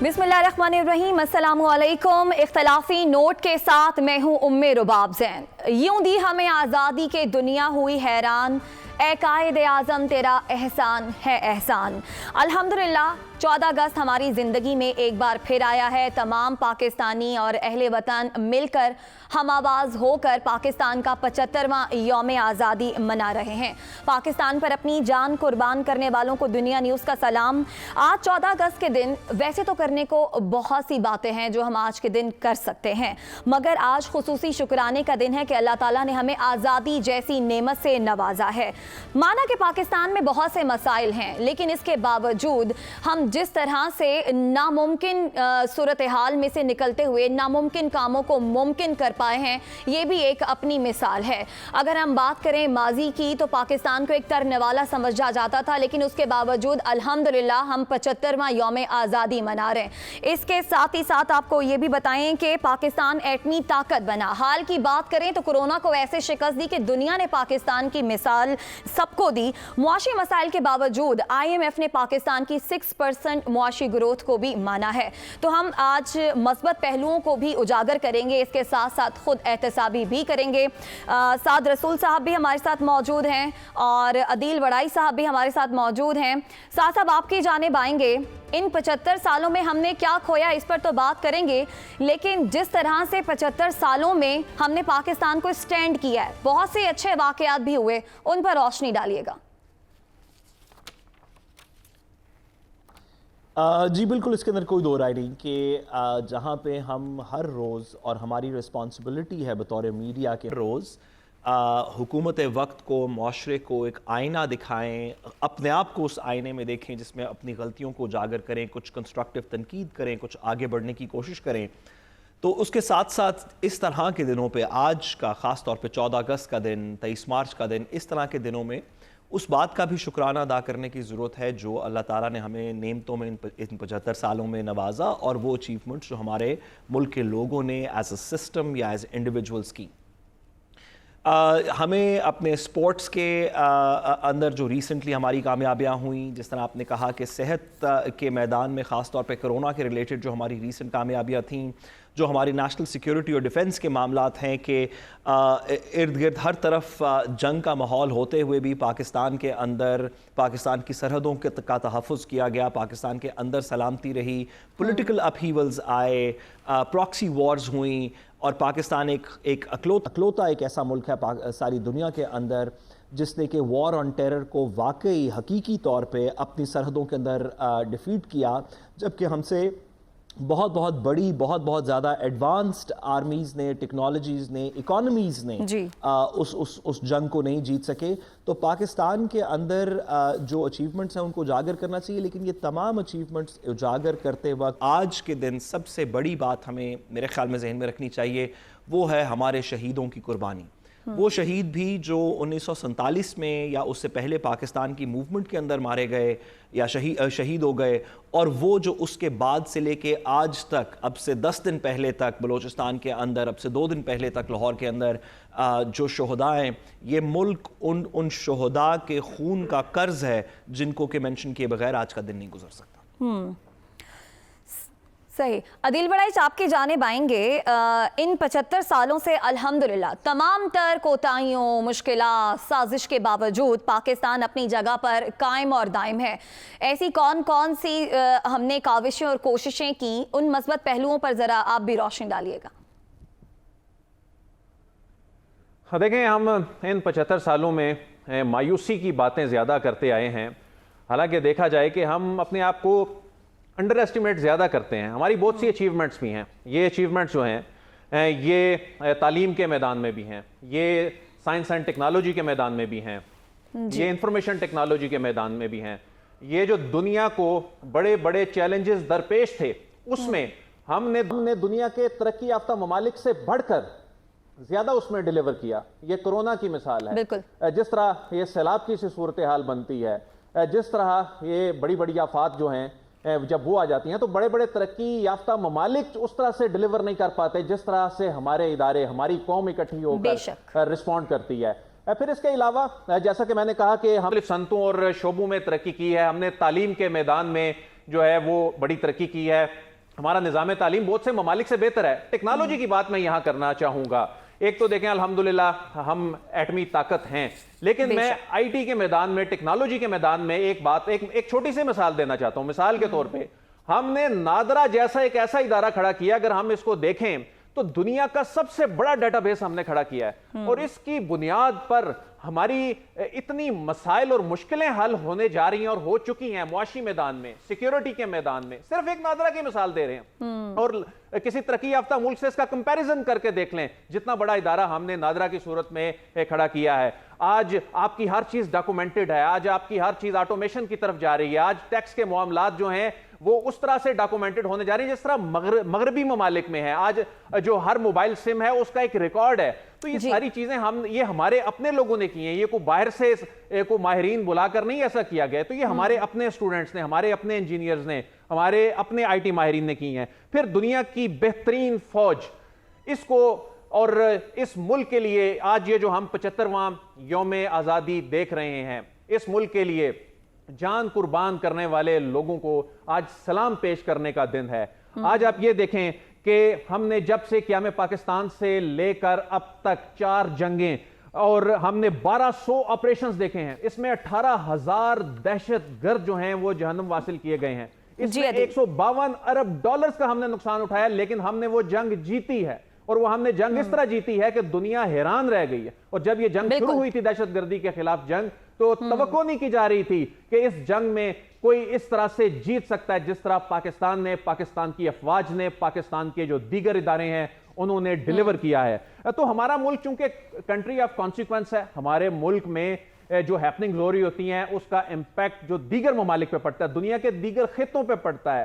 बिस्मिल्लाहिर्रहमानिर्रहीम, अस्सलामुअलैकुम। इख्तलाफी नोट के साथ मैं हूँ उम्मे रुबाब ज़ैन। यूं दी हमें आज़ादी के दुनिया हुई हैरान, ए कायद आज़म तेरा एहसान है एहसान। अल्हम्दुलिल्लाह 14 अगस्त हमारी ज़िंदगी में एक बार फिर आया है। तमाम पाकिस्तानी और अहले वतन मिलकर हम आवाज़ होकर पाकिस्तान का 75वां यौम आज़ादी मना रहे हैं। पाकिस्तान पर अपनी जान कुर्बान करने वालों को दुनिया न्यूज़ का सलाम। आज 14 अगस्त के दिन वैसे तो करने को बहुत सी बातें हैं जो हम आज के दिन कर सकते हैं, मगर आज खुसूसी शुक्राने का दिन है कि अल्लाह ताला ने हमें आज़ादी जैसी नेमत से नवाजा है। माना कि पाकिस्तान में बहुत से मसाइल हैं, लेकिन इसके बावजूद हम जिस तरह से नामुमकिन सूरत हाल में से निकलते हुए नामुमकिन कामों को मुमकिन कर पाए हैं, ये भी एक अपनी मिसाल है। अगर हम बात करें माजी की तो पाकिस्तान को एक तरने वाला समझा जाता था, लेकिन उसके बावजूद अल्हम्दुलिल्लाह हम 75वां यौम आज़ादी मना रहे हैं। इसके साथ ही साथ आपको ये भी बताएं कि पाकिस्तान एटमी ताकत बना। हाल की बात करें तो कोरोना को ऐसे शिकस्त दी कि दुनिया ने पाकिस्तान की मिसाल सबको दी। मुआशी मसाइल के बावजूद IMF ने पाकिस्तान की 6% मुआशी ग्रोथ को भी माना है। तो हम आज मस्बत पहलुओं को भी उजागर करेंगे, इसके साथ साथ खुद एहतसाबी भी करेंगे। साद रसूल साहब भी हमारे साथ मौजूद हैं और अदील वड़ाई साहब भी हमारे साथ मौजूद हैं। साथ साहब आपकी जानिब आएंगे। इन 75 सालों में हमने क्या खोया इस पर तो बात करेंगे, लेकिन जिस तरह से 75 सालों में हमने पाकिस्तान को स्टैंड किया है, बहुत से अच्छे वाकयात भी हुए, उन पर रोशनी डालिएगा। जी बिल्कुल, इसके अंदर कोई दो राय नहीं कि जहाँ पे हम हर रोज़, और हमारी रिस्पॉन्सिबिलिटी है बतौर मीडिया के रोज़ हुकूमत वक्त को, माशरे को एक आईना दिखाएं, अपने आप को उस आईने में देखें जिसमें अपनी गलतियों को उजागर करें, कुछ कंस्ट्रक्टिव तनकीद करें, कुछ आगे बढ़ने की कोशिश करें। तो उसके साथ साथ इस तरह के दिनों पे, आज का ख़ास तौर पे 14 अगस्त का दिन, 23 मार्च का दिन, इस तरह के दिनों में उस बात का भी शुक्राना अदा करने की ज़रूरत है जो अल्लाह ताला ने हमें नेमतों में इन 75 सालों में नवाजा, और वो अचीवमेंट्स जो हमारे मुल्क के लोगों ने एज अ सिस्टम या एज इंडिविजुअल्स की। हमें अपने स्पोर्ट्स के अंदर जो रिसेंटली हमारी कामयाबियाँ हुई, जिस तरह आपने कहा कि सेहत के मैदान में ख़ास तौर पे कोरोना के रिलेटेड जो हमारी रिसेंट कामयाबियाँ थीं, जो हमारी नेशनल सिक्योरिटी और डिफेंस के मामलात हैं कि इर्द गिर्द हर तरफ जंग का माहौल होते हुए भी पाकिस्तान के अंदर पाकिस्तान की सरहदों के का तहफ़्फ़ुज़ किया गया, पाकिस्तान के अंदर सलामती रही, पॉलिटिकल अपहीवल्स आए, प्रॉक्सी वॉर्स हुई, और पाकिस्तान एक अकलौता एक ऐसा मुल्क है सारी दुनिया के अंदर जिसने कि वॉर ऑन टेरर को वाकई हकीकी तौर पे अपनी सरहदों के अंदर डिफीट किया, जबकि हमसे बहुत बड़ी, बहुत ज़्यादा एडवांस्ड आर्मीज़ ने, टेक्नोलॉजीज़ ने, इकोनॉमीज़ ने उस जंग को नहीं जीत सके। तो पाकिस्तान के अंदर जो अचीवमेंट्स हैं उनको उजागर करना चाहिए, लेकिन ये तमाम अचीवमेंट्स उजागर करते वक्त आज के दिन सबसे बड़ी बात हमें मेरे ख्याल में जहन में रखनी चाहिए, वो है हमारे शहीदों की कुर्बानी। वो शहीद भी जो 1947 में या उससे पहले पाकिस्तान की मूवमेंट के अंदर मारे गए या शहीद हो गए, और वो जो उसके बाद से लेके आज तक, अब से 10 दिन पहले तक बलूचिस्तान के अंदर, अब से 2 दिन पहले तक लाहौर के अंदर जो शोहदा हैं, ये मुल्क उन शोहदा के खून का कर्ज है जिनको के मेंशन किए बगैर आज का दिन नहीं गुजर सकता। सही। अदील वड़ाई आपकी जानिब आएंगे। इन 75 सालों से अल्हम्दुलिल्लाह तमाम तर कोताहियों, मुश्किलात, साजिश के बावजूद पाकिस्तान अपनी जगह पर कायम और दायम है। ऐसी कौन कौन सी हमने काविशें और कोशिशें की, उन मस्बत पहलुओं पर ज़रा आप भी रोशनी डालिएगा। देखें, हम इन 75 सालों में मायूसी की बातें ज़्यादा करते आए हैं। हालांकि देखा जाए कि हम अपने आप को अंडर एस्टिमेट ज़्यादा करते हैं। हमारी बहुत सी अचीवमेंट्स भी हैं। ये अचीवमेंट्स जो हैं ये तालीम के मैदान में भी हैं, ये साइंस एंड टेक्नोलॉजी के मैदान में भी हैं, ये इंफॉर्मेशन टेक्नोलॉजी के मैदान में भी हैं। ये जो दुनिया को बड़े बड़े चैलेंजेस दरपेश थे, उसमें हमने दुनिया के तरक्की याफ्ता ममालिक से बढ़कर ज़्यादा उसमें डिलीवर किया। ये कोरोना की मिसाल है। जिस तरह ये सैलाब की सी सूरत हाल बनती है, जिस तरह ये बड़ी बड़ी आफात जो हैं जब वो आ जाती हैं तो बड़े बड़े तरक्की याफ्ता ममालिक उस तरह से डिलीवर नहीं कर पाते जिस तरह से हमारे इदारे, हमारी कौम इकट्ठी होकर रिस्पॉन्ड करती है। फिर इसके अलावा जैसा कि मैंने कहा कि हम संतों और शोबों में तरक्की की है, हमने तालीम के मैदान में जो है वो बड़ी तरक्की की है, ہمارا نظام تعلیم بہت سے ممالک سے بہتر ہے. ٹیکنالوجی کی بات میں یہاں کرنا چاہوں گا. ایک تو دیکھیں الحمدللہ ہم ایٹمی طاقت ہیں, لیکن میں آئی ٹی کے میدان میں, ٹیکنالوجی کے میدان میں ایک چھوٹی سی مثال دینا چاہتا ہوں. مثال کے طور پہ ہم نے نادرا جیسا ایک ایسا ادارہ کھڑا کیا, اگر ہم اس کو دیکھیں تو دنیا کا سب سے بڑا ڈیٹا بیس ہم نے کھڑا کیا ہے, اور اس کی بنیاد پر ہماری اتنی مسائل اور مشکلیں حل ہونے جا رہی ہیں اور ہو چکی ہیں معاشی میدان میں, سیکیورٹی کے میدان میں. صرف ایک نادرا کی مثال دے رہے ہیں, اور کسی ترقی یافتہ ملک سے اس کا کمپیریزن کر کے دیکھ لیں جتنا بڑا ادارہ ہم نے نادرا کی صورت میں کھڑا کیا ہے. آج آپ کی ہر چیز ڈاکومنٹڈ ہے, آج آپ کی ہر چیز آٹومیشن کی طرف جا رہی ہے, آج ٹیکس کے معاملات جو ہیں وہ اس طرح سے ڈاکومنٹڈ ہونے جا رہی ہیں جس طرح مغربی ممالک میں ہے. آج جو ہر موبائل سم ہے اس کا ایک ریکارڈ ہے. تو یہ ساری چیزیں یہ ہمارے اپنے لوگوں نے کی ہیں, یہ کوئی باہر سے کوئی ماہرین بلا کر نہیں ایسا کیا گیا. تو یہ ہمارے اپنے اسٹوڈنٹس نے, ہمارے اپنے انجینئرز نے, ہمارے اپنے آئی ٹی ماہرین نے کی ہیں. پھر دنیا کی بہترین فوج, اس کو اور اس ملک کے لیے آج یہ جو ہم 75واں یوم آزادی دیکھ رہے ہیں, اس ملک کے لیے جان قربان کرنے والے لوگوں کو آج سلام پیش کرنے کا دن ہے. آج آپ یہ دیکھیں کہ ہم نے جب سے قیام پاکستان سے لے کر اب تک 4 جنگیں اور ہم نے 1200 آپریشنز دیکھے ہیں, اس میں 18,000 دہشت گرد جو ہیں وہ جہنم واصل کیے گئے ہیں. اس میں 152 ارب ڈالرز کا ہم نے نقصان اٹھایا, لیکن ہم نے وہ جنگ جیتی ہے, اور وہ ہم نے جنگ اس طرح جیتی ہے کہ دنیا حیران رہ گئی ہے. اور جب یہ جنگ شروع ہوئی تھی دہشت گردی کے خلاف جنگ, تو توقع نہیں کی جا رہی تھی کہ اس جنگ میں کوئی اس طرح سے جیت سکتا ہے جس طرح پاکستان نے, پاکستان کی افواج نے, پاکستان کے جو دیگر ادارے ہیں انہوں نے ڈیلیور کیا ہے. تو ہمارا ملک چونکہ کنٹری آف کانسیکوینس ہے, ہمارے ملک میں جو ہیپننگز ہو رہی ہوتی ہیں اس کا امپیکٹ جو دیگر ممالک پہ پڑتا ہے, دنیا کے دیگر خطوں پہ پڑتا ہے.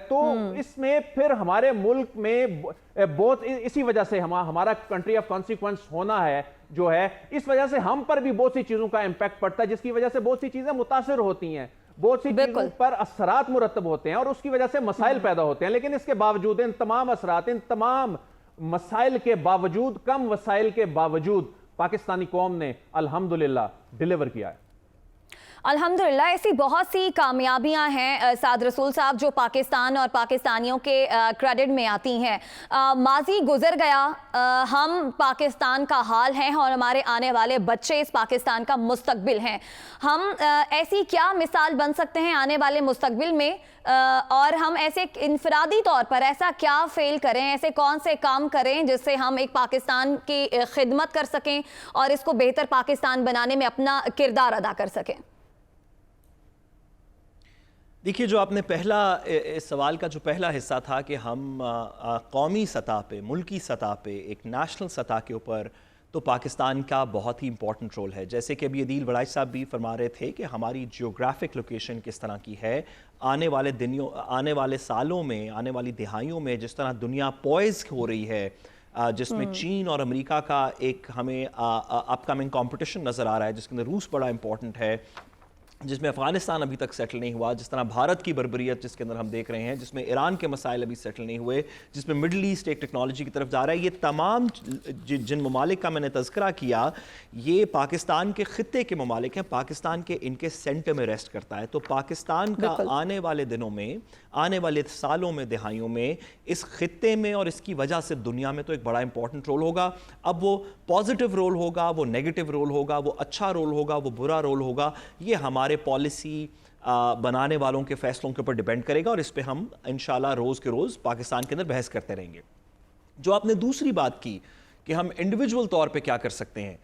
تو اس میں پھر ہمارے ملک میں بہت اسی وجہ سے ہمارا کنٹری آف کانسیکوینس ہونا ہے جو ہے, اس وجہ سے ہم پر بھی بہت سی چیزوں کا امپیکٹ پڑتا ہے, جس کی وجہ سے بہت سی چیزیں متاثر ہوتی ہیں, بہت سی چیزوں پر اثرات مرتب ہوتے ہیں, اور اس کی وجہ سے مسائل پیدا ہوتے ہیں. لیکن اس کے باوجود ان تمام اثرات, ان تمام مسائل کے باوجود, کم وسائل کے باوجود پاکستانی قوم نے الحمدللہ ڈیلیور کیا ہے. الحمدللہ ایسی بہت سی کامیابیاں ہیں سعد رسول صاحب جو پاکستان اور پاکستانیوں کے کریڈٹ میں آتی ہیں. ماضی گزر گیا, ہم پاکستان کا حال ہیں اور ہمارے آنے والے بچے اس پاکستان کا مستقبل ہیں. ہم ایسی کیا مثال بن سکتے ہیں آنے والے مستقبل میں, اور ہم ایسے انفرادی طور پر ایسا کیا فیل کریں, ایسے کون سے کام کریں جس سے ہم ایک پاکستان کی خدمت کر سکیں اور اس کو بہتر پاکستان بنانے میں اپنا کردار ادا کر سکیں؟ دیکھیے, جو آپ نے اس سوال کا جو پہلا حصہ تھا کہ ہم قومی سطح پہ, ملکی سطح پہ, ایک نیشنل سطح کے اوپر تو پاکستان کا بہت ہی امپورٹنٹ رول ہے. جیسے کہ ابھی عدیل وڑائچ صاحب بھی فرما رہے تھے کہ ہماری جیوگرافک لوکیشن کس طرح کی ہے, آنے والے سالوں میں, آنے والی دہائیوں میں جس طرح دنیا پوائز ہو رہی ہے, جس میں چین اور امریکہ کا ایک ہمیں اپ کمنگ کمپٹیشن نظر آ رہا ہے, جس کے اندر روس بڑا امپورٹنٹ ہے, جس میں افغانستان ابھی تک سیٹل نہیں ہوا, جس طرح بھارت کی بربریت جس کے اندر ہم دیکھ رہے ہیں, جس میں ایران کے مسائل ابھی سیٹل نہیں ہوئے, جس میں مڈل ایسٹ ایک ٹیکنالوجی کی طرف جا رہا ہے. یہ تمام جن ممالک کا میں نے تذکرہ کیا یہ پاکستان کے خطے کے ممالک ہیں, پاکستان کے ان کے سینٹر میں ریسٹ کرتا ہے. تو پاکستان کا آنے والے دنوں میں, آنے والے سالوں میں, دہائیوں میں اس خطے میں اور اس کی وجہ سے دنیا میں تو ایک بڑا امپورٹنٹ رول ہوگا. اب وہ پازیٹیو رول ہوگا, وہ نیگیٹو رول ہوگا, وہ اچھا رول ہوگا, وہ برا رول ہوگا, یہ ہمارے پالیسی بنانے والوں کے فیصلوں کے اوپر ڈیپینڈ کرے گا, اور اس پہ ہم انشاءاللہ روز کے روز پاکستان کے اندر بحث کرتے رہیں گے. جو آپ نے دوسری بات کی کہ ہم انڈیویجول طور پہ کیا کر سکتے ہیں,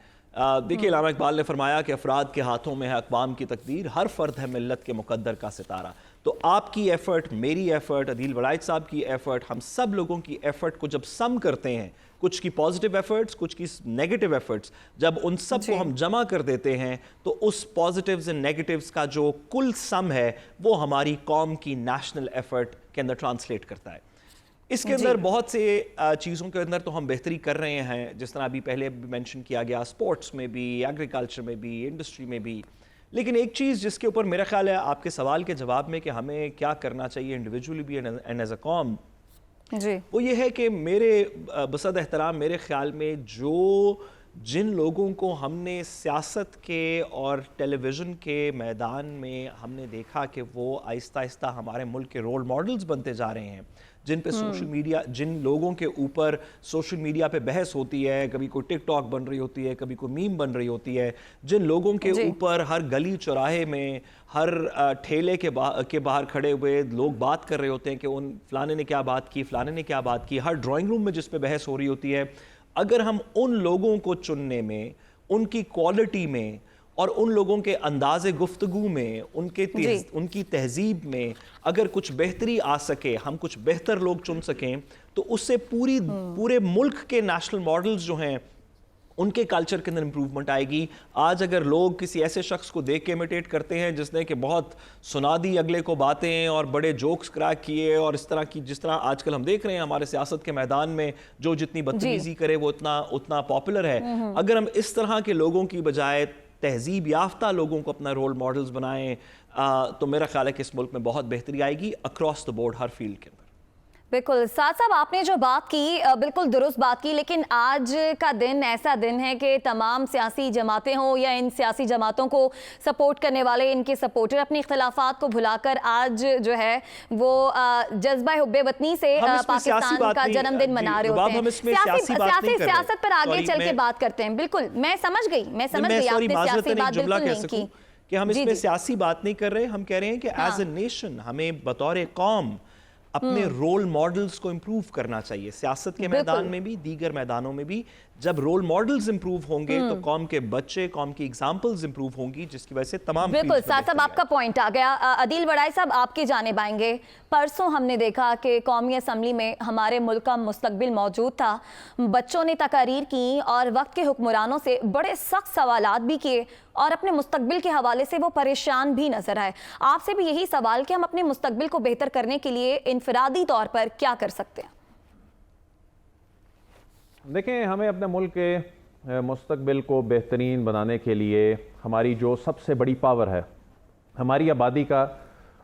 دیکھیے علامہ اقبال نے فرمایا کہ افراد کے ہاتھوں میں ہے اقوام کی تقدیر, ہر فرد ہے ملت کے مقدر کا ستارہ. تو آپ کی ایفرٹ, میری ایفرٹ, عدیل وڑائچ صاحب کی ایفرٹ, ہم سب لوگوں کی ایفرٹ کو جب سم کرتے ہیں, کچھ کی پازیٹیو ایفرٹس, کچھ کی نیگیٹو ایفرٹس, جب ان سب کو ہم جمع کر دیتے ہیں تو اس پازیٹیوز اینڈ نیگیٹیوز کا جو کل سم ہے وہ ہماری قوم کی نیشنل ایفرٹ کے اندر ٹرانسلیٹ کرتا ہے. اس کے اندر بہت سے چیزوں کے اندر تو ہم بہتری کر رہے ہیں, جس طرح ابھی پہلے مینشن کیا گیا, اسپورٹس میں بھی, ایگریکلچر میں بھی, انڈسٹری میں بھی. لیکن ایک چیز جس کے اوپر میرا خیال ہے آپ کے سوال کے جواب میں کہ ہمیں کیا کرنا چاہیے انڈیویجولی بھی اینڈ ایز اے قوم, وہ یہ ہے کہ میرے بصد احترام میرے خیال میں جو جن لوگوں کو ہم نے سیاست کے اور ٹیلی ویژن کے میدان میں ہم نے دیکھا کہ وہ آہستہ آہستہ ہمارے ملک کے رول ماڈلز بنتے جا رہے ہیں، جن پہ سوشل میڈیا، جن لوگوں کے اوپر سوشل میڈیا پہ بحث ہوتی ہے، کبھی کوئی ٹک ٹاک بن رہی ہوتی ہے، کبھی کوئی میم بن رہی ہوتی ہے، جن لوگوں کے اوپر ہر گلی چوراہے میں، ہر ٹھیلے کے باہر کھڑے ہوئے لوگ بات کر رہے ہوتے ہیں کہ ان فلانے نے کیا بات کی، فلانے نے کیا بات کی، ہر ڈرائنگ روم میں جس پہ بحث ہو رہی ہوتی ہے، اگر ہم ان لوگوں کو چننے میں، ان کی کوالٹی میں اور ان لوگوں کے انداز گفتگو میں، ان کی تہذیب میں اگر کچھ بہتری آ سکے، ہم کچھ بہتر لوگ چن سکیں، تو اس سے پورے ملک کے نیشنل ماڈلز جو ہیں ان کے کلچر کے اندر امپروومنٹ آئے گی۔ آج اگر لوگ کسی ایسے شخص کو دیکھ کے امیٹیٹ کرتے ہیں جس نے کہ بہت سنا دی اگلے کو باتیں اور بڑے جوکس کریک کیے اور اس طرح کی، جس طرح آج کل ہم دیکھ رہے ہیں ہمارے سیاست کے میدان میں جو جتنی بدتمیزی کرے وہ اتنا پاپولر ہے، اگر ہم اس طرح کے لوگوں کی بجائے تہذیب یافتہ لوگوں کو اپنا رول ماڈلز بنائیں تو میرا خیال ہے کہ اس ملک میں بہت بہتری آئے گی across the board, Hare field کے اندر۔ بالکل سعد صاحب، آپ نے جو بات کی بالکل درست بات کی، لیکن آج کا دن ایسا دن ہے کہ تمام سیاسی جماعتیں ہوں یا ان سیاسی جماعتوں کو سپورٹ کرنے والے، ان کے سپورٹر اپنی اختلافات کو بھلا کر آج جو ہے وہ جذبہ حب وطنی سے پاکستان کا جنم دن منا رہے ہوتے ہیں۔ سیاست پر آگے چل کے بات کرتے ہیں۔ بالکل میں سمجھ گئی آپ نے سیاسی بات بالکل نہیں کی کہ ہم اس میں سیاسی بات نہیں کر رہے، ہم کہہ رہے ہیں کہ ایز اے نیشن ہمیں بطور قوم اپنے رول ماڈلز کو امپروو کرنا چاہیے، سیاست کے میدان میں بھی، دیگر میدانوں میں بھی۔ جب رول ماڈلز امپروو ہوں گے تو قوم کے بچے، قوم کی ایگزامپلز امپروو ہوں گی، جس کی وجہ سے تمام بالکل سعد صاحب آپ کا پوائنٹ آ گیا۔ عدیل وڑائی صاحب آپ کی جانب آئیں گے۔ پرسوں ہم نے دیکھا کہ قومی اسمبلی میں ہمارے ملک کا مستقبل موجود تھا، بچوں نے تقاریر کی اور وقت کے حکمرانوں سے بڑے سخت سوالات بھی کیے اور اپنے مستقبل کے حوالے سے وہ پریشان بھی نظر آئے۔ آپ سے بھی یہی سوال کہ ہم اپنے مستقبل کو بہتر کرنے کے لیے انفرادی طور پر کیا کر سکتے ہیں؟ دیکھیں، ہمیں اپنے ملک کے مستقبل کو بہترین بنانے کے لیے ہماری جو سب سے بڑی پاور ہے، ہماری آبادی کا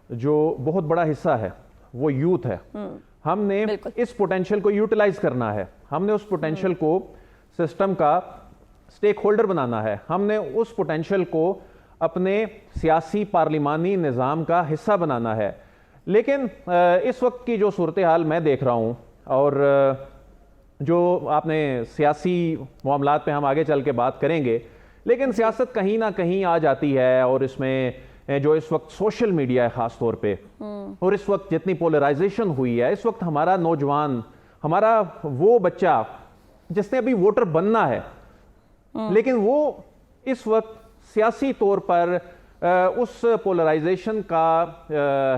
جو بہت بڑا حصہ ہے وہ یوتھ ہے۔ ہم نے اس پوٹینشل کو یوٹیلائز کرنا ہے، ہم نے اس پوٹینشل کو سسٹم کا سٹیک ہولڈر بنانا ہے، ہم نے اس پوٹینشل کو اپنے سیاسی پارلیمانی نظام کا حصہ بنانا ہے۔ لیکن اس وقت کی جو صورتحال میں دیکھ رہا ہوں، اور جو آپ نے سیاسی معاملات پہ ہم آگے چل کے بات کریں گے، لیکن سیاست کہیں نہ کہیں آ جاتی ہے، اور اس میں جو اس وقت سوشل میڈیا ہے خاص طور پہ، اور اس وقت جتنی پولرائزیشن ہوئی ہے، اس وقت ہمارا نوجوان، ہمارا وہ بچہ جس نے ابھی ووٹر بننا ہے، لیکن وہ اس وقت سیاسی طور پر اس پولرائزیشن کا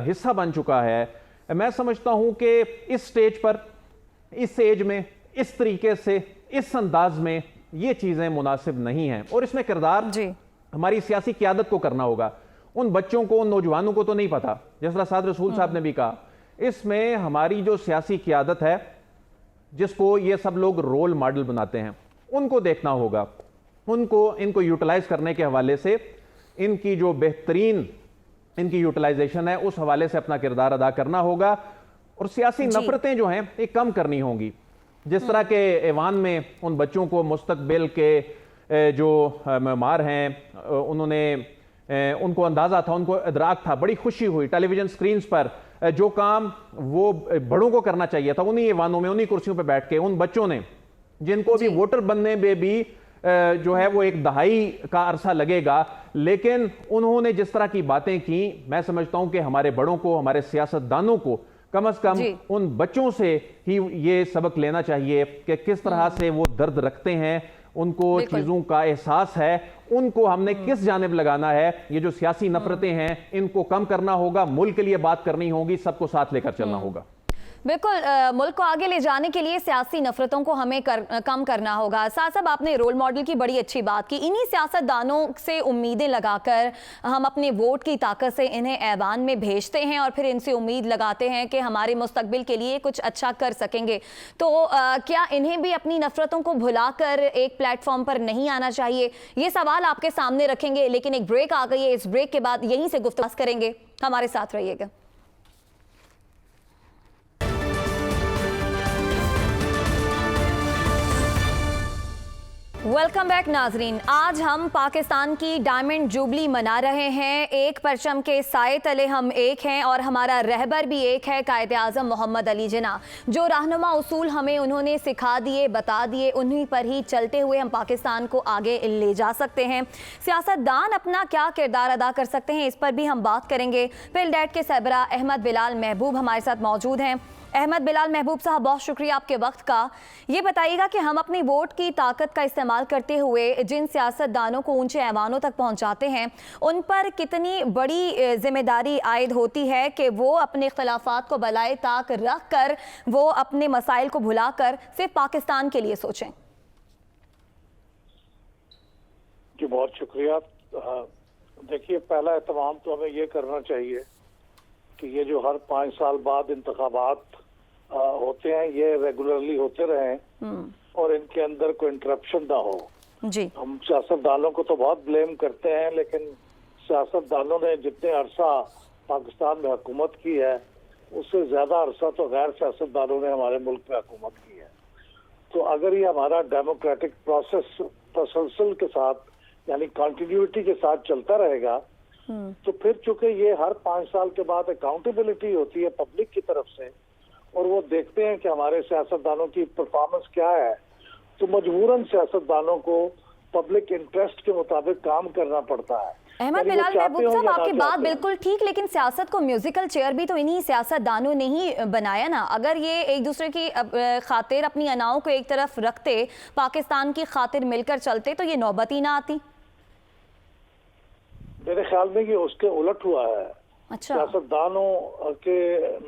حصہ بن چکا ہے۔ میں سمجھتا ہوں کہ اس سٹیج پر، اس ایج میں، اس طریقے سے، اس انداز میں یہ چیزیں مناسب نہیں ہیں، اور اس میں کردار ہماری سیاسی قیادت کو کرنا ہوگا۔ ان بچوں کو، ان نوجوانوں کو تو نہیں پتا، جس طرح سعد رسول صاحب نے بھی کہا، اس میں ہماری جو سیاسی قیادت ہے جس کو یہ سب لوگ رول ماڈل بناتے ہیں، ان کو دیکھنا ہوگا، ان کو یوٹیلائز کرنے کے حوالے سے، ان کی جو بہترین ان کی یوٹیلائزیشن ہے اس حوالے سے اپنا کردار ادا کرنا ہوگا، اور سیاسی نفرتیں جو ہیں یہ کم کرنی ہوں گی۔ جس طرح کے ایوان میں ان بچوں کو مستقبل کے جو معمار ہیں، انہوں نے ان کو اندازہ تھا، ان کو ادراک تھا، بڑی خوشی ہوئی ٹیلی ویژن سکرینز پر جو کام وہ بڑوں کو کرنا چاہیے تھا، انہی ایوانوں میں، انہی کرسیوں پہ بیٹھ کے ان بچوں نے، جن کو بھی ووٹر بننے میں بھی جو ہے وہ ایک دہائی کا عرصہ لگے گا، لیکن انہوں نے جس طرح کی باتیں کی، میں سمجھتا ہوں کہ ہمارے بڑوں کو، ہمارے سیاستدانوں کو کم از کم ان بچوں سے ہی یہ سبق لینا چاہیے کہ کس طرح سے وہ درد رکھتے ہیں، ان کو چیزوں کا احساس ہے، ان کو ہم نے کس جانب لگانا ہے۔ یہ جو سیاسی نفرتیں ہیں ان کو کم کرنا ہوگا، ملک کے لیے بات کرنی ہوگی، سب کو ساتھ لے کر چلنا ہوگا۔ بالکل، ملک کو آگے لے جانے کے لیے سیاسی نفرتوں کو ہمیں کم کرنا ہوگا۔ سعد صاحب آپ نے رول ماڈل کی بڑی اچھی بات کی، انہی سیاست دانوں سے امیدیں لگا کر ہم اپنے ووٹ کی طاقت سے انہیں ایوان میں بھیجتے ہیں اور پھر ان سے امید لگاتے ہیں کہ ہمارے مستقبل کے لیے کچھ اچھا کر سکیں گے، تو کیا انہیں بھی اپنی نفرتوں کو بھلا کر ایک پلیٹ فارم پر نہیں آنا چاہیے؟ یہ سوال آپ کے سامنے رکھیں گے، لیکن ایک بریک آ گئی ہے، اس بریک کے بعد یہیں سے گفتگو کریں گے، ہمارے ساتھ رہیے گا۔ वेलकम बैक नाजरीन। आज हम पाकिस्तान की डायमंड जुबली मना रहे हैं। एक परचम के साए तले हम एक हैं और हमारा रहबर भी एक है, कायद आज़म मोहम्मद अली जिन्ना। जो रहनुमा उसूल हमें उन्होंने सिखा दिए, बता दिए, उन्हीं पर ही चलते हुए हम पाकिस्तान को आगे ले जा सकते हैं। सियासतदान अपना क्या किरदार अदा कर सकते हैं, इस पर भी हम बात करेंगे। पिल डैट के सरबरा अहमद बिलाल महबूब हमारे साथ मौजूद हैं। अहमद बिलाल महबूब साहब, बहुत शुक्रिया आपके वक्त का। ये बताइएगा कि हम अपनी वोट की ताकत का इस्तेमाल करते हुए जिन सियासतदानों को ऊंचे ऐवानों तक पहुंचाते हैं, उन पर कितनी बड़ी जिम्मेदारी आयद होती है कि वो अपने इख्तलाफात को बलाए ताक रख कर वो अपने मसाइल को भुलाकर सिर्फ पाकिस्तान के लिए सोचें। जी बहुत शुक्रिया। देखिए, पहला एहतमाम तो हमें ये करना चाहिए कि ये जो हर 5 साल बाद इंतखाबात होते हैं, ये रेगुलरली होते रहें और इनके अंदर कोई इंटरप्शन ना हो। जी, हम सियासतदानों को तो बहुत ब्लेम करते हैं, लेकिन सियासतदानों ने जितने अरसा पाकिस्तान में हुकूमत की है, उससे ज्यादा अरसा तो गैर सियासतदानों ने हमारे मुल्क में हुकूमत की है। तो अगर ये हमारा डेमोक्रेटिक प्रोसेस तसलसल के साथ यानी कंटिन्यूटी के साथ चलता रहेगा, तो फिर चूंकि ये हर 5 साल के बाद अकाउंटेबिलिटी होती है पब्लिक की तरफ से और वो देखते हैं कि हमारे सियासतदानों की परफॉर्मेंस क्या है, तो मजबूरन सियासतदानों को पब्लिक इंटरेस्ट के मुताबिक काम करना पड़ता है। अहमद बिलाल महबूब साहब, आपकी बात बिल्कुल ठीक, लेकिन सियासत को म्यूजिकल चेयर भी तो इन्हीं सियासतदानों ने ही बनाया ना। अगर ये एक दूसरे की खातिर अपनी अनाओं को एक तरफ रखते, पाकिस्तान की खातिर मिलकर चलते, तो ये नौबत ही ना आती। मेरे ख्याल में ये उसके उलट हुआ है। अच्छा, सियासतदानों के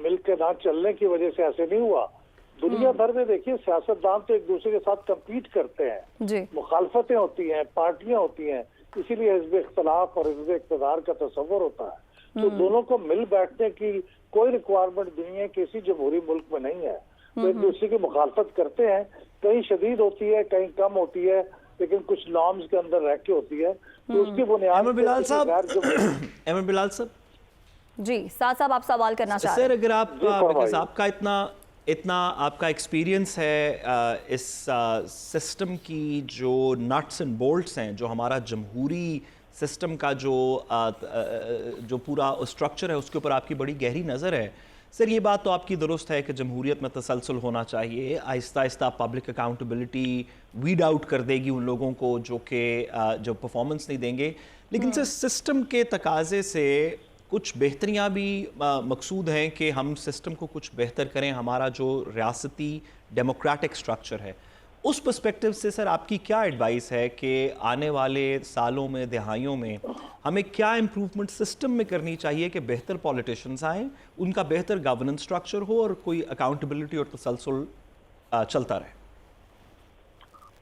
मिलकर ना चलने की वजह से ऐसे नहीं हुआ। दुनिया भर में देखिए, सियासतदान तो एक दूसरे के साथ कम्पीट करते हैं, जी, मुखालफतें होती हैं, पार्टियां होती हैं, इसीलिए हिज़्ब इख्तलाफ और हिज़्ब इक़्तिदार का तस्वर होता है। तो दोनों को मिल बैठने की कोई रिक्वायरमेंट दुनिया के किसी जमहूरी मुल्क में नहीं है। तो एक दूसरे की मुखालफत करते हैं, कहीं शदीद होती है, कहीं कम होती है, लेकिन कुछ नॉर्म्स के अंदर रह के होती है। तो उसकी बुनियाद अहमद बिलाल साहब जी, साहब आप सवाल करना चाह रहे हैं। सर, अगर आप बिकॉज़ आपका इतना आपका एक्सपीरियंस है इस सिस्टम की जो नट्स एंड बोल्ट्स हैं, जो हमारा जमहूरी सिस्टम का जो पूरा स्ट्रक्चर है, उसके ऊपर आपकी बड़ी गहरी नज़र है। सर, ये बात तो आपकी दुरुस्त है कि जमहूरियत में तसलसल होना चाहिए। Aahista Aahista public accountability weed out कर देगी उन लोगों को जो परफॉर्मेंस नहीं देंगे। लेकिन सर, सिस्टम के तकाजे से कुछ बेहतरियाँ भी मकसूद हैं कि हम सिस्टम को कुछ बेहतर करें। हमारा जो रियासती डेमोक्रेटिक स्ट्रक्चर है, उस पर्सपेक्टिव से सर आपकी क्या एडवाइस है कि आने वाले सालों में, दिहाइयों में हमें क्या इम्प्रूवमेंट सिस्टम में करनी चाहिए कि बेहतर पॉलिटिशियंस आएँ, उनका बेहतर गवर्नेंस स्ट्रक्चर हो और कोई अकाउंटेबिलिटी और तसलसल चलता रहे?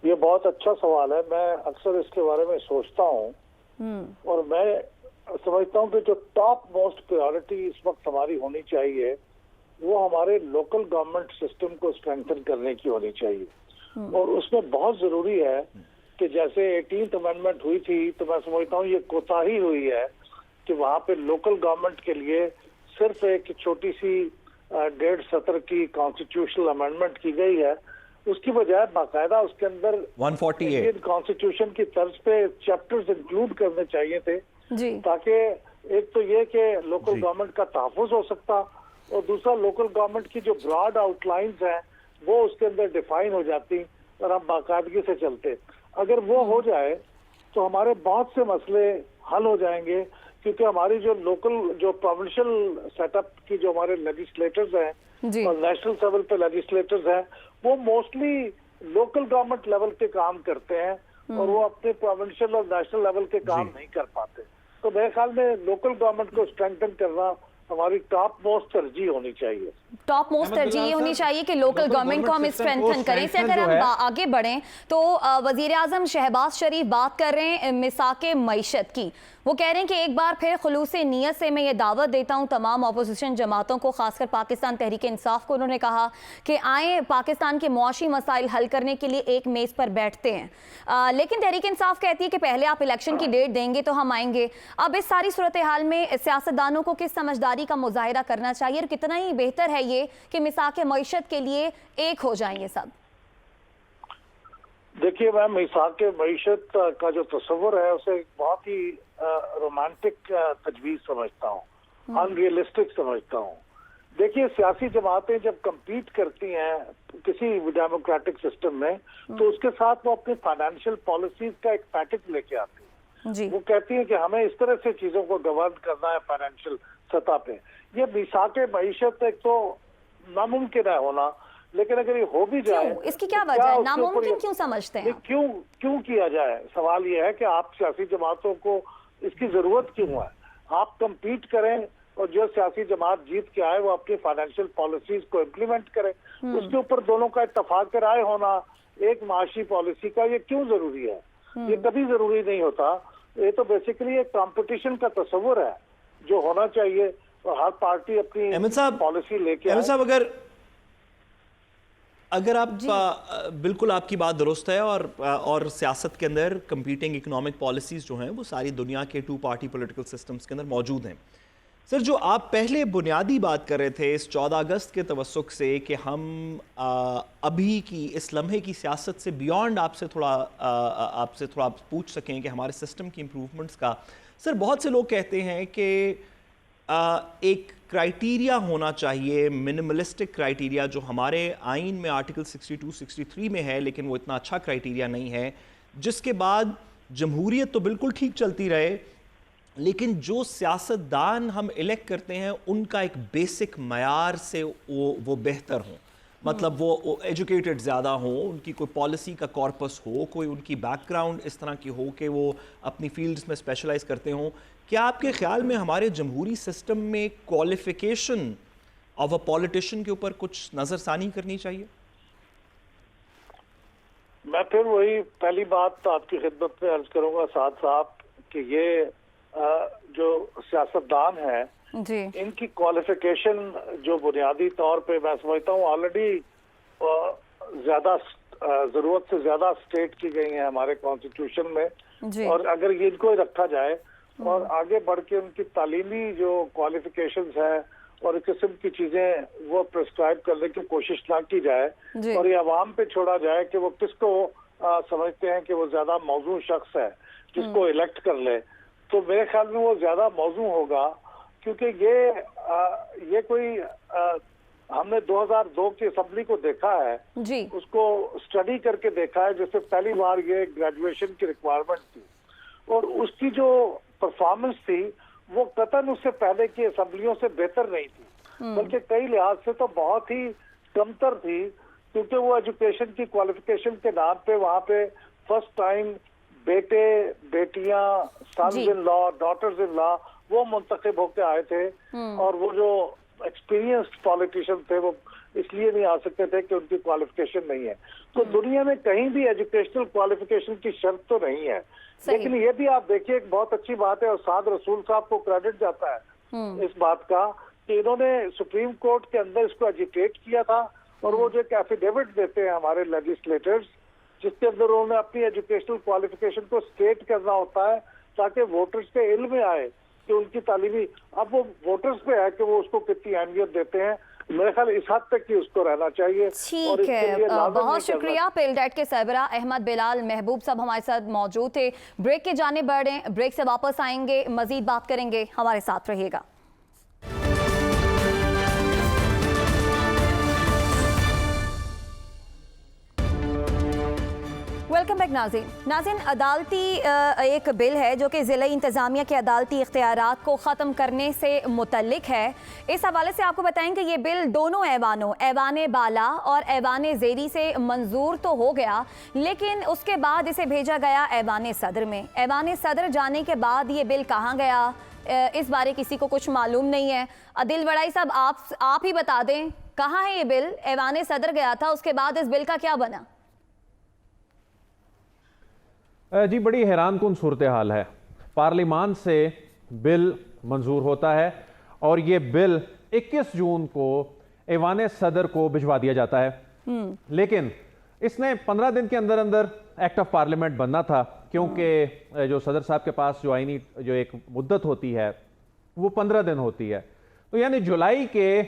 ये बहुत अच्छा सवाल है। मैं अक्सर इसके बारे में सोचता हूँ और मैं समझता हूँ कि जो टॉप मोस्ट प्रायोरिटी इस वक्त हमारी होनी चाहिए, वो हमारे लोकल गवर्नमेंट सिस्टम को स्ट्रेंथन करने की होनी चाहिए। और उसमें बहुत जरूरी है कि जैसे 18th अमेंडमेंट हुई थी, तो मैं समझता हूँ ये कोताही हुई है कि वहाँ पे लोकल गवर्नमेंट के लिए सिर्फ एक छोटी सी 1.5 सत्र की कॉन्स्टिट्यूशनल अमेंडमेंट की गई है। उसकी बजाय बाकायदा उसके अंदर 148 कॉन्स्टिट्यूशन की तर्ज पे चैप्टर्स इंक्लूड करने चाहिए थे, ताकि एक तो ये कि लोकल गवर्नमेंट का तहफ़्फ़ुज़ हो सकता, और दूसरा लोकल गवर्नमेंट की जो ब्रॉड आउटलाइंस हैं वो उसके अंदर डिफाइन हो जाती और हम बाकायदगी से चलते। अगर वो हो जाए तो हमारे बहुत से मसले हल हो जाएंगे, क्योंकि हमारी जो लोकल जो प्रोविंशियल सेटअप की जो हमारे लेजिस्लेटर्स हैं और नेशनल लेवल पे लेजिस्लेटर्स हैं, वो मोस्टली लोकल गवर्नमेंट लेवल के काम करते हैं और वो अपने प्रोविंशियल और नेशनल लेवल के काम नहीं कर पाते। तो मेरे ख्याल में लोकल गवर्नमेंट को स्ट्रेंथन करना हमारी टॉप मोस्ट तरजीह होनी चाहिए। टॉप मोस्ट तरजीह ये होनी चाहिए कि लोकल गवर्नमेंट को हम स्ट्रेंथन करें। इससे अगर हम आगे बढ़ें तो वजीर आज़म शहबाज शरीफ बात कर रहे हैं मिसाके मईशत की। वो कह रहे हैं कि एक बार फिर खुलूस नीयत से मैं ये दावत देता हूँ तमाम अपोजिशन जमातों को, खासकर पाकिस्तान तहरीक इंसाफ को। उन्होंने कहा कि आए पाकिस्तान के मुआशी मसाइल हल करने के लिए एक मेज़ पर बैठते हैं। लेकिन तहरीक इंसाफ कहती है कि पहले आप इलेक्शन की डेट देंगे तो हम आएंगे। अब इस सारी सूरत हाल में सियासतदानों को किस समझदारी का मुजाहिरा करना चाहिए और कितना ही बेहतर है ये कि मिसाके मईशत के लिए एक हो जाएं ये सब? देखिए मैं मीसाक मईशत का जो तस्वर है उसे बहुत ही रोमांटिक तजवीज़ समझता हूँ, अनरियलिस्टिक समझता हूँ। देखिए सियासी जमातें जब कम्पीट करती हैं किसी डेमोक्रेटिक सिस्टम में तो उसके साथ वो अपनी फाइनेंशियल पॉलिसीज का एक पैकेज लेके आती है। जी। वो कहती है कि हमें इस तरह से चीजों को गवर्न करना है फाइनेंशियल सतह पे। ये मीसाक मईशत एक तो नामुमकिन है होना, लेकिन अगर ये हो भी जाए क्यों? इसकी क्या तो वजह है? उसके नामुमकिन ऊपर क्यों समझते हैं? क्यों किया जाए? सवाल ये है कि आप सियासी जमातों को इसकी जरूरत क्यों है? आप कम्पीट करें और जो सियासी जमात जीत के आए वो अपनी फाइनेंशियल पॉलिसीज को इम्प्लीमेंट करे, उसके ऊपर दोनों का इत्तेफाक राय होना एक माशी पॉलिसी का, ये क्यों जरूरी है? ये कभी जरूरी नहीं होता। ये तो बेसिकली एक कंपटीशन का तस्वुर है जो होना चाहिए और हर पार्टी अपनी पॉलिसी लेके अहमद साहब, अगर आप बिल्कुल आपकी बात दुरुस्त है और सियासत के अंदर कंपीटिंग इकोनॉमिक पॉलिसीज जो हैं वो सारी दुनिया के 2 पार्टी पॉलिटिकल सिस्टम्स के अंदर मौजूद हैं। सर, जो आप पहले बुनियादी बात कर रहे थे इस 14 अगस्त के तवस्सुक से कि हम अभी की इस लम्हे की सियासत से बियॉन्ड आपसे थोड़ा पूछ सकें कि हमारे सिस्टम की इम्प्रूवमेंट्स का, सर बहुत से लोग कहते हैं कि एक क्राइटेरिया होना चाहिए, मिनिमलिस्टिक क्राइटेरिया जो हमारे आइन में आर्टिकल 62-63 में है, लेकिन वो इतना अच्छा क्राइटेरिया नहीं है, जिसके बाद जमहूरियत तो बिल्कुल ठीक चलती रहे लेकिन जो सियासतदान हम इलेक्ट करते हैं उनका एक बेसिक मयार से वो बेहतर हों, मतलब वो एजुकेटेड ज़्यादा हों, उनकी कोई पॉलिसी का कॉर्पस हो, कोई उनकी बैकग्राउंड इस तरह की हो कि वो अपनी फील्ड्स में स्पेशलाइज करते हों। क्या आपके ख्याल में हमारे जमहूरी सिस्टम में क्वालिफिकेशन ऑफ अ पॉलिटिशियन के ऊपर कुछ नज़रसानी करनी चाहिए? मैं फिर वही पहली बात आपकी खिदमत में अर्ज करूंगा साथ साहब कि ये जो सियासतदान है जी, इनकी क्वालिफिकेशन जो बुनियादी तौर पे मैं समझता हूँ ऑलरेडी ज्यादा जरूरत से ज्यादा स्टेट की गई है हमारे कॉन्स्टिट्यूशन में जी। और अगर ये इनको ही रखा जाए और आगे बढ़ के उनकी तालीमी जो क्वालिफिकेशंस है और इस किस्म की चीजें वो प्रिस्क्राइब करने की कोशिश ना की जाए और ये अवाम पे छोड़ा जाए कि वो किसको समझते हैं कि वो ज्यादा मौजूद शख्स है जिसको इलेक्ट कर ले, तो मेरे ख्याल में वो ज्यादा मौजूद होगा। क्योंकि ये कोई हमने 2002 की असेंबली को देखा है जी, उसको स्टडी करके देखा है, जिससे पहली बार ये ग्रेजुएशन की रिक्वायरमेंट थी और उसकी जो परफॉर्मेंस थी वो कतन उससे पहले की असेंबलियों से बेहतर नहीं थी, बल्कि कई लिहाज से तो बहुत ही कमतर थी, क्योंकि वो एजुकेशन की क्वालिफिकेशन के नाम पे वहाँ पे फर्स्ट टाइम बेटे बेटियां sons in law daughters in law वो मुंतखब होके आए थे और वो जो एक्सपीरियंस्ड पॉलिटिशियन थे वो इसलिए नहीं आ सकते थे कि उनकी क्वालिफिकेशन नहीं है। तो दुनिया में कहीं भी एजुकेशनल क्वालिफिकेशन की शर्त तो नहीं है, लेकिन ये भी आप देखिए एक बहुत अच्छी बात है और साद रसूल साहब को क्रेडिट जाता है इस बात का कि इन्होंने सुप्रीम कोर्ट के अंदर इसको एजुकेट किया था और वो जो एक एफिडेविट देते हैं हमारे लेजिस्लेटर्स जिसके अंदर उन्होंने अपनी एजुकेशनल क्वालिफिकेशन को स्टेट करना होता है ताकि वोटर्स के इल्म में आए कि उनकी तालीमी, अब वो वोटर्स पे है कि वो उसको कितनी अहमियत देते हैं। मेरे ख्याल इस हद तक कि उसको रहना चाहिए। ठीक है, बहुत शुक्रिया। पेलडेट के सरबरा अहमद बिलाल महबूब साहब हमारे साथ मौजूद थे। ब्रेक के जाने बढ़े, ब्रेक से वापस आएंगे, मजीद बात करेंगे, हमारे साथ रहिएगा। वेलकम बैक नाज़रीन। अदालती एक बिल है जो कि ज़िला इंतज़ामिया के अदालती इख्तियारात को ख़त्म करने से मुतल्लिक है। इस हवाले से आपको बताएं कि ये बिल दोनों ऐवानों ऐवान बाला और ऐवान ज़ेरी से मंजूर तो हो गया, लेकिन उसके बाद इसे भेजा गया ऐवान सदर में। ऐवान सदर जाने के बाद ये बिल कहाँ गया इस बारे किसी को कुछ मालूम नहीं है। अदिल वड़ाई साहब आप ही बता दें कहाँ है ये बिल? ऐवान सदर गया था, उसके बाद इस बिल का क्या बना? जी, बड़ी हैरानकुन सूरत हाल है। पार्लिमान से बिल मंजूर होता है और ये बिल 21 जून को ऐवान सदर को भिजवा दिया जाता है, लेकिन इसने 15 दिन के अंदर अंदर एक्ट ऑफ पार्लियामेंट बनना था, क्योंकि जो सदर साहब के पास जो आईनी जो एक मुद्दत होती है वो 15 दिन होती है। तो यानी जुलाई के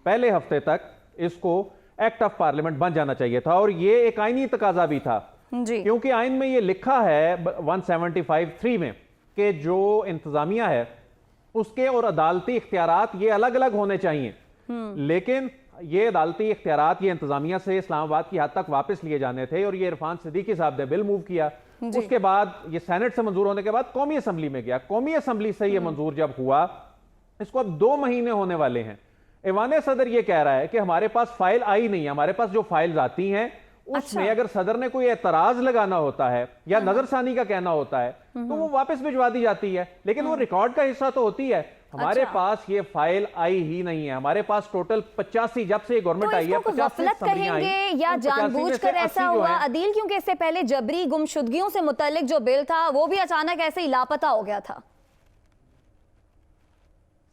पहले हफ्ते तक इसको एक्ट ऑफ पार्लियामेंट बन जाना चाहिए था और ये एक आईनी तकाजा भी था। जी। क्योंकि आइन में ये लिखा है 175(3) में कि जो इंतजामिया है उसके और अदालती इख्तियारात ये अलग अलग होने चाहिए, लेकिन ये अदालती इख्तियारात ये इंतजामिया से इस्लामाबाद की हद तक वापस लिए जाने थे और ये इरफान सिद्दीकी साहब ने बिल मूव किया। उसके बाद ये सेनेट से मंजूर होने के बाद कौमी असम्बली में गया, कौमी असम्बली से ये मंजूर जब हुआ, इसको अब 2 महीने होने वाले हैं। ऐवान सदर ये कह रहा है कि हमारे पास फाइल आई नहीं है, हमारे पास जो फाइल्स आती हैं उसमें अगर सदर ने कोई एतराज लगाना होता है या नजरसानी का कहना होता है तो वो वापस भिजवा दी जाती है, लेकिन वो रिकॉर्ड का हिस्सा तो होती है। हमारे पास ये फाइल आई ही नहीं है। हमारे पास टोटल 85, जब से गवर्नमेंट आई है, 85 कहेंगे या जानबूझकर ऐसा हुआ अदील, क्योंकि इससे पहले जबरी गुमशुदगियों से मुतालिक जो बिल था वो भी अचानक ऐसे ही लापता हो गया था।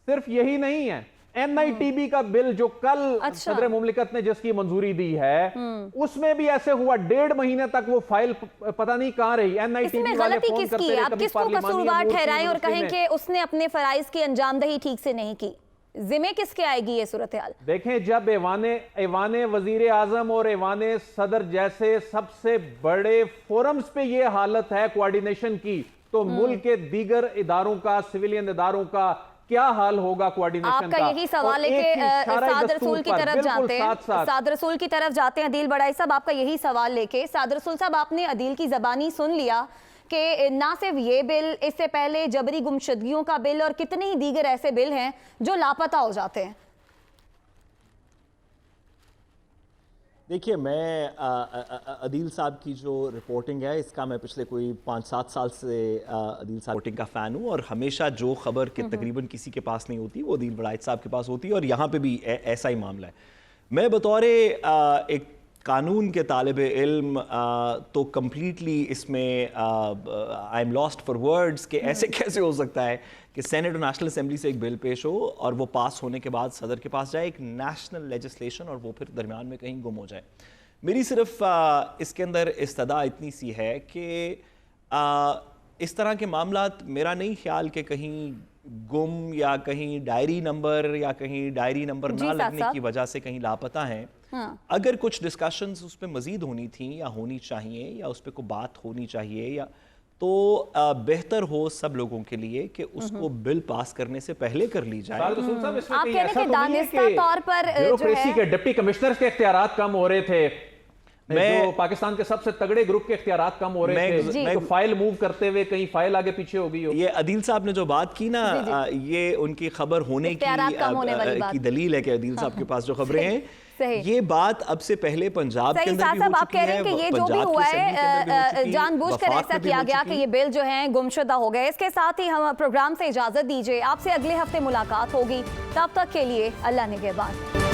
सिर्फ यही नहीं है, NITB का बिल जो कल सदर मुमलिकत ने जिसकी मंजूरी दी है उसमें भी ऐसे हुआ, 1.5 महीने तक वो फाइल पता नहीं कहां रही। इसमें गलती किसकी है? आप किसको कसूरवार ठहराएं और कहें कि उसने अपने फराइज की अंजामदही ठीक से नहीं की? जिम्मे किसके आएगी ये सूरत हाल? देखें, जब ऐवान वजीर आजम और ऐवान सदर जैसे सबसे बड़े फोरम्स पे ये हालत है कोऑर्डिनेशन की, तो मुल्क के दीगर इदारों का, सिविलियन इदारों का क्या हाल होगा कोऑर्डिनेशन का? आपका यही सवाल है कि साद रसूल की तरफ जाते हैं, साद रसूल की तरफ जाते हैं अदील बड़ाई साहब, आपका यही सवाल लेके। साद रसूल साहब, आपने अदील की ज़बानी सुन लिया कि ना सिर्फ ये बिल, इससे पहले जबरी गुमशुदगियों का बिल और कितने ही दीगर ऐसे बिल हैं जो लापता हो जाते हैं। देखिए, मैं अदील साहब की जो रिपोर्टिंग है इसका मैं पिछले कोई 5-7 साल से अदील साहब रिपोर्टिंग का फ़ैन हूँ, और हमेशा जो खबर कि तकरीबन किसी के पास नहीं होती वो अदील बड़ाइच साहब के पास होती है, और यहाँ पे भी ऐसा ही मामला है। मैं बतौर एक कानून के तालिब इल्म तो कम्प्लीटली इसमें I am lost for words कि ऐसे कैसे हो सकता है कि सेनेट और नेशनल असेंबली से एक बिल पेश हो और वो पास होने के बाद सदर के पास जाए, एक नेशनल लेजिस्लेशन, और वो फिर दरमियान में कहीं गुम हो जाए। मेरी सिर्फ इसके अंदर इस्तदा इतनी सी है कि इस तरह के मामलात मेरा नहीं ख्याल कि कहीं गुम या कहीं डायरी नंबर या कहीं डायरी नंबर ना लगने की वजह से कहीं लापता हैं। अगर कुछ डिस्कशंस उस पर मजीद होनी थी या होनी चाहिए या उस पर कोई बात होनी चाहिए या तो बेहतर हो सब लोगों के लिए कि उसको बिल पास करने से पहले कर ली जाए। आप कहने के दानिस्ता तौर पर जो है के डिप्टी कमिश्नर्स के इख्तियारात कम हो रहे थे, जो पाकिस्तान के सबसे तगड़े ग्रुप के इख्तियारात कम हो रहे थे, तो फाइल मूव करते हुए कहीं फाइल आगे पीछे हो गई हो। ये अदील साहब ने जो बात की ना, ये उनकी खबर होने की दलील है कि अदील साहब के पास जो खबरें हैं, ये बात अब से पहले पंजाब के अंदर भी हो चुकी है। आप कह रहे हैं कि ये जो भी हुआ है जानबूझकर ऐसा किया गया कि ये बिल जो है गुमशुदा हो गए। इसके साथ ही हम प्रोग्राम से इजाजत दीजिए, आपसे अगले हफ्ते मुलाकात होगी, तब तक के लिए अल्लाह निगहबान।